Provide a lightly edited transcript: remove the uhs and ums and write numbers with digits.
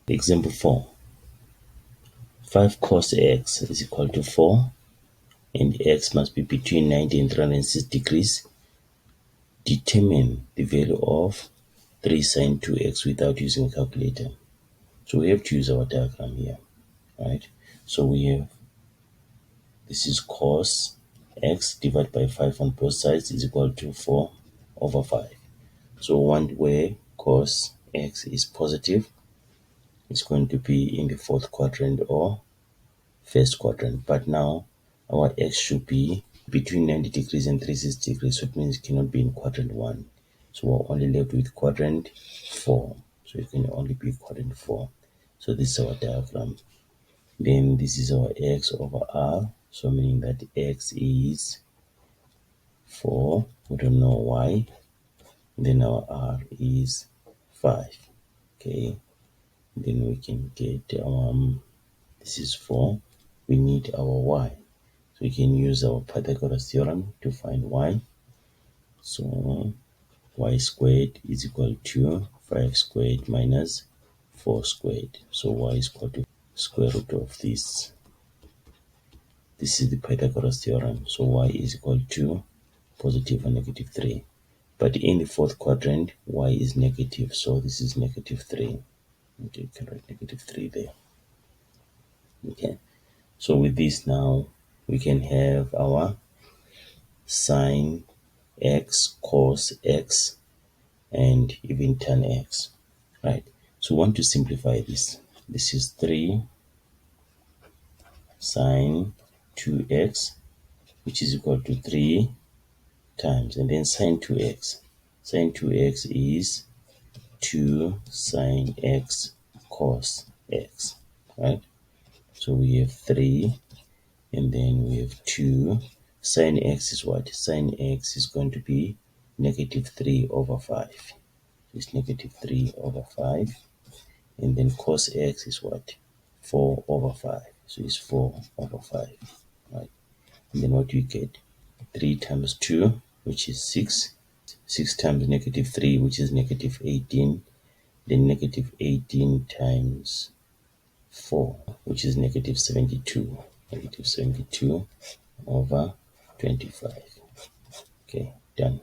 Example 4. 5 cos x is equal to 4, and x must be between 90 and 306 degrees. Determine the value of 3 sine 2x without using a calculator. So we have to use our diagram here, right? So we have, this is cos x divided by 5 on both sides is equal to 4 over 5. So one where cos x is positive, it's going to be in the fourth quadrant or first quadrant. But now our x should be between 90 degrees and 360 degrees, so it means it cannot be in quadrant 1. So we're only left with quadrant 4. So it can only be quadrant 4. So this is our diagram. Then this is our x over r, so meaning that x is 4, we don't know y. Then our r is 5. Okay, then we can get this is 4. We need our y, so we can use our Pythagoras theorem to find y. So y squared is equal to 5 squared minus 4 squared. So y is equal to square root of this. This is the Pythagoras theorem. So y is equal to positive or negative 3. But in the fourth quadrant, y is negative, so this is negative 3. Okay, you can write negative 3 there. Okay, so with this now, we can have our sine x, cos x, and even tan x, right? So we want to simplify this. This is 3 sine 2x, which is equal to 3 times, and then sine 2x. Sine 2x is 2 sine x cos x, right? So we have 3, and then we have 2. Sine x is what? Sine x is going to be negative 3 over 5. It's negative 3 over 5. And then cos x is what? 4 over 5. So it's 4 over 5, right? And then what do you get? 3 times 2, which is 6. 6 times negative 3, which is negative 18. Then negative 18 times 4, which is negative 72. Negative 72 over 25. Okay, done.